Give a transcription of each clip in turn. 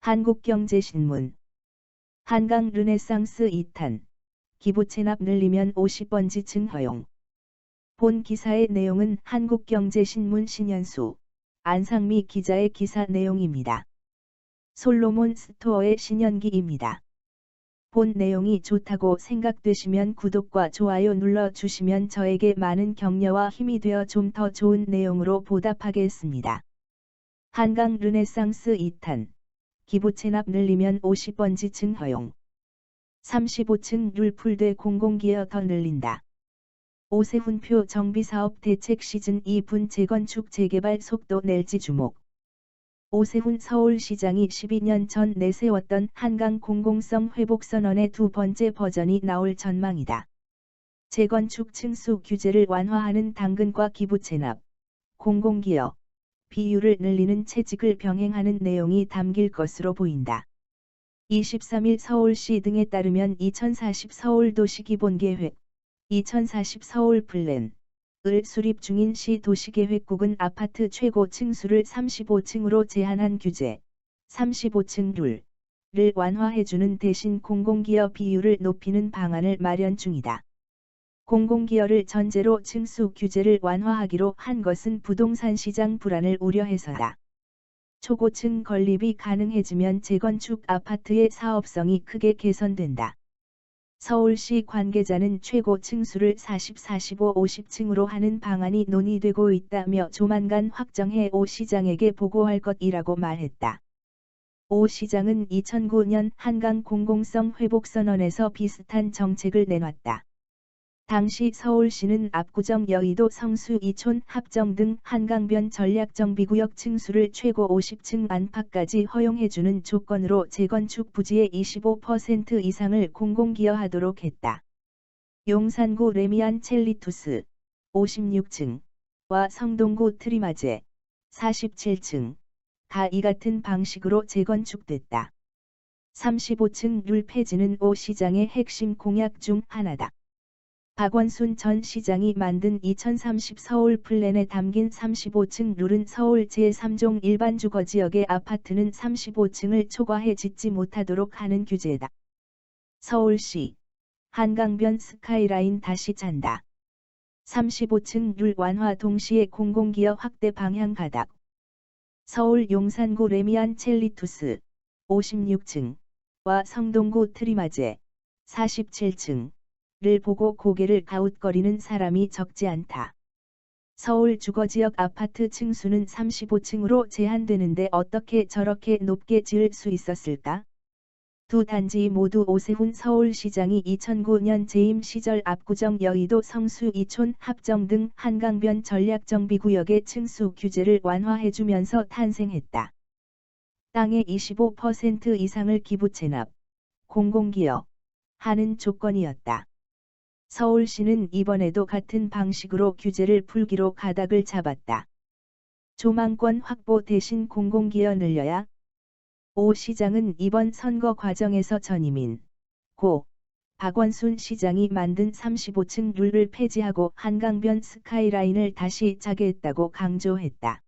한국경제신문. 한강 르네상스 2탄. 기부 체납 늘리면 50번지층 허용. 본 기사의 내용은 한국경제신문 신현수, 안상미 기자의 기사 내용입니다. 솔로몬 스토어의 신현기입니다. 본 내용이 좋다고 생각되시면 구독과 좋아요 눌러주시면 저에게 많은 격려와 힘이 되어 좀 더 좋은 내용으로 보답하겠습니다. 한강 르네상스 2탄. 기부 체납 늘리면 50번지층 허용. 35층 룰 풀되 공공기여 더 늘린다. 오세훈표 정비사업 대책 시즌 2분 재건축 재개발 속도 낼지 주목. 오세훈 서울시장이 12년 전 내세웠던 한강 공공성 회복선언의 두 번째 버전이 나올 전망이다. 재건축 층수 규제를 완화하는 당근과 기부 체납, 공공기여 비율을 늘리는 채찍을 병행하는 내용이 담길 것으로 보인다. 23일 서울시 등에 따르면 2040 서울도시기본계획, 2040 서울플랜 을 수립 중인 시 도시계획국은 아파트 최고 층수를 35층으로 제한한 규제, 35층 룰을 완화해주는 대신 공공기여 비율을 높이는 방안을 마련 중이다. 공공기여를 전제로 층수 규제를 완화하기로 한 것은 부동산 시장 불안을 우려해서다. 초고층 건립이 가능해지면 재건축 아파트의 사업성이 크게 개선된다. 서울시 관계자는 최고 층수를 40, 45, 50층으로 하는 방안이 논의되고 있다며 조만간 확정해 오 시장에게 보고할 것이라고 말했다. 오 시장은 2009년 한강 공공성 회복선언에서 비슷한 정책을 내놨다. 당시 서울시는 압구정 여의도 성수 이촌 합정 등 한강변 전략정비구역 층수를 최고 50층 안팎까지 허용해주는 조건으로 재건축 부지의 25% 이상을 공공기여하도록 했다. 용산구 레미안 첼리투스 56층과 성동구 트리마제 47층 다 이 같은 방식으로 재건축됐다. 35층 룰 폐지는 오 시장의 핵심 공약 중 하나다. 박원순 전 시장이 만든 2030 서울 플랜에 담긴 35층 룰은 서울 제3종 일반 주거지역의 아파트는 35층을 초과해 짓지 못하도록 하는 규제다. 서울시. 한강변 스카이라인 다시 찬다. 35층 룰 완화 동시에 공공기여 확대 방향 가닥. 서울 용산구 레미안 첼리투스 56층과 성동구 트리마제 47층 를 보고 고개를 갸웃거리는 사람이 적지 않다. 서울 주거지역 아파트 층수는 35층으로 제한되는데 어떻게 저렇게 높게 지을 수 있었을까? 두 단지 모두 오세훈 서울시장이 2009년 재임 시절 압구정 여의도 성수 이촌 합정 등 한강변 전략정비구역의 층수 규제를 완화해주면서 탄생했다. 땅의 25% 이상을 기부 체납, 공공기여 하는 조건이었다. 서울시는 이번에도 같은 방식으로 규제를 풀기로 가닥을 잡았다. 조망권 확보 대신 공공기여 늘려야? 오 시장은 이번 선거 과정에서 전임인 고 박원순 시장이 만든 35층 룰을 폐지하고 한강변 스카이라인을 다시 짜겠다고 강조했다.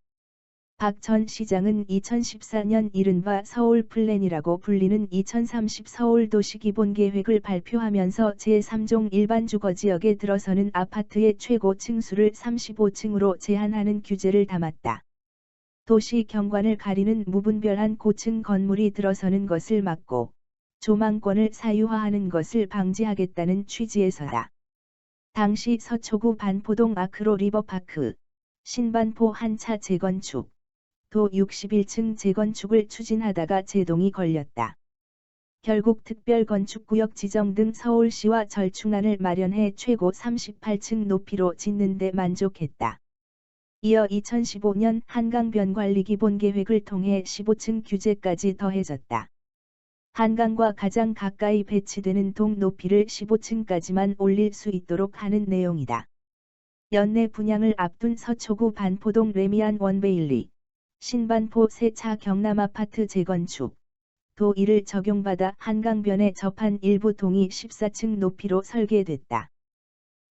박 전 시장은 2014년 이른바 서울 플랜이라고 불리는 2030 서울도시기본계획을 발표하면서 제3종 일반 주거지역에 들어서는 아파트의 최고 층수를 35층으로 제한하는 규제를 담았다. 도시 경관을 가리는 무분별한 고층 건물이 들어서는 것을 막고 조망권을 사유화하는 것을 방지하겠다는 취지에서다. 당시 서초구 반포동 아크로 리버파크, 신반포 한차 재건축, 도 61층 재건축을 추진하다가 제동이 걸렸다. 결국 특별건축구역 지정 등 서울시와 절충안을 마련해 최고 38층 높이로 짓는 데 만족했다. 이어 2015년 한강변관리기본계획을 통해 15층 규제까지 더해졌다. 한강과 가장 가까이 배치되는 동 높이를 15층까지만 올릴 수 있도록 하는 내용이다. 연내 분양을 앞둔 서초구 반포동 레미안 원베일리, 신반포 세차 경남아파트 재건축, 도 이를 적용받아 한강변에 접한 일부 동이 14층 높이로 설계됐다.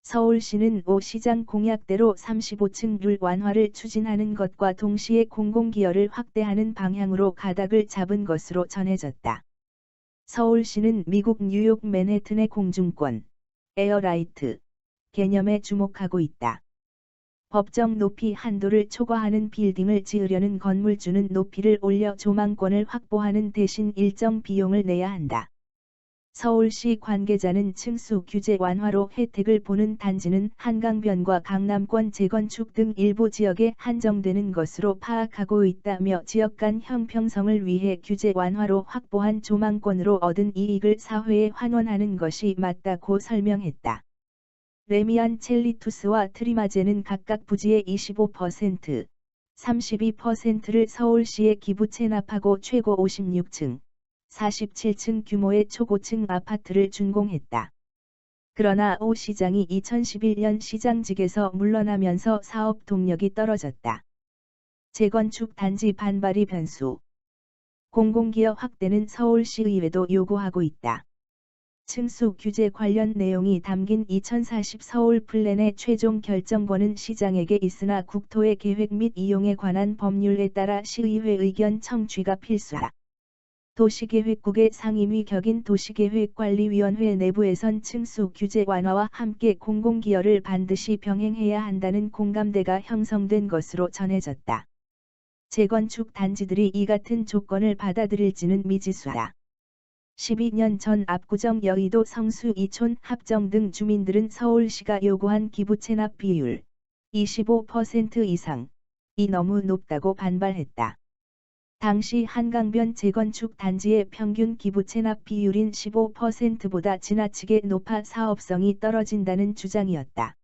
서울시는 오 시장 공약대로 35층 룰 완화를 추진하는 것과 동시에 공공기여를 확대하는 방향으로 가닥을 잡은 것으로 전해졌다. 서울시는 미국 뉴욕 맨해튼의 공중권, 에어라이트 개념에 주목하고 있다. 법정 높이 한도를 초과하는 빌딩을 지으려는 건물주는 높이를 올려 조망권을 확보하는 대신 일정 비용을 내야 한다. 서울시 관계자는 층수 규제 완화로 혜택을 보는 단지는 한강변과 강남권 재건축 등 일부 지역에 한정되는 것으로 파악하고 있다며 지역 간 형평성을 위해 규제 완화로 확보한 조망권으로 얻은 이익을 사회에 환원하는 것이 맞다고 설명했다. 레미안 첼리투스와 트리마제는 각각 부지의 25%, 32%를 서울시에 기부 체납하고 최고 56층, 47층 규모의 초고층 아파트를 준공했다. 그러나 오 시장이 2011년 시장직에서 물러나면서 사업 동력이 떨어졌다. 재건축 단지 반발이 변수. 공공기여 확대는 서울시의회도 요구하고 있다. 층수 규제 관련 내용이 담긴 2040 서울 플랜의 최종 결정권은 시장에게 있으나 국토의 계획 및 이용에 관한 법률에 따라 시의회 의견 청취가 필수다. 도시계획국의 상임위 격인 도시계획관리위원회 내부에선 층수 규제 완화와 함께 공공기여를 반드시 병행해야 한다는 공감대가 형성된 것으로 전해졌다. 재건축 단지들이 이 같은 조건을 받아들일지는 미지수다. 12년 전 압구정 여의도 성수 이촌 합정 등 주민들은 서울시가 요구한 기부 체납 비율 25% 이상이 너무 높다고 반발했다. 당시 한강변 재건축 단지의 평균 기부 체납 비율인 15%보다 지나치게 높아 사업성이 떨어진다는 주장이었다.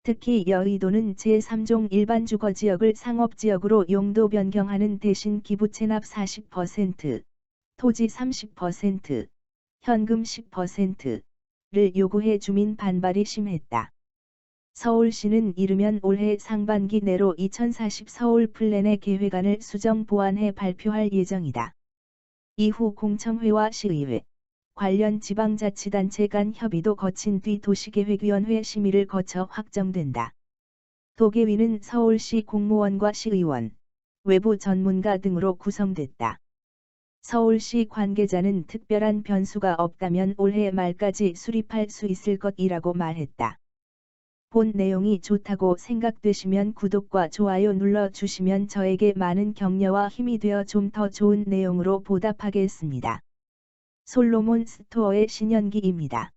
특히 여의도는 제3종 일반 주거지역을 상업지역으로 용도 변경하는 대신 기부 체납 40%, 토지 30%, 현금 10%를 요구해 주민 반발이 심했다. 서울시는 이르면 올해 상반기 내로 2040 서울 플랜의 계획안을 수정 보완해 발표할 예정이다. 이후 공청회와 시의회, 관련 지방자치단체 간 협의도 거친 뒤 도시계획위원회 심의를 거쳐 확정된다. 도계위는 서울시 공무원과 시의원, 외부 전문가 등으로 구성됐다. 서울시 관계자는 특별한 변수가 없다면 올해 말까지 수립할 수 있을 것이라고 말했다. 본 내용이 좋다고 생각되시면 구독과 좋아요 눌러주시면 저에게 많은 격려와 힘이 되어 좀 더 좋은 내용으로 보답하겠습니다. 솔로몬 스토어의 신현기입니다.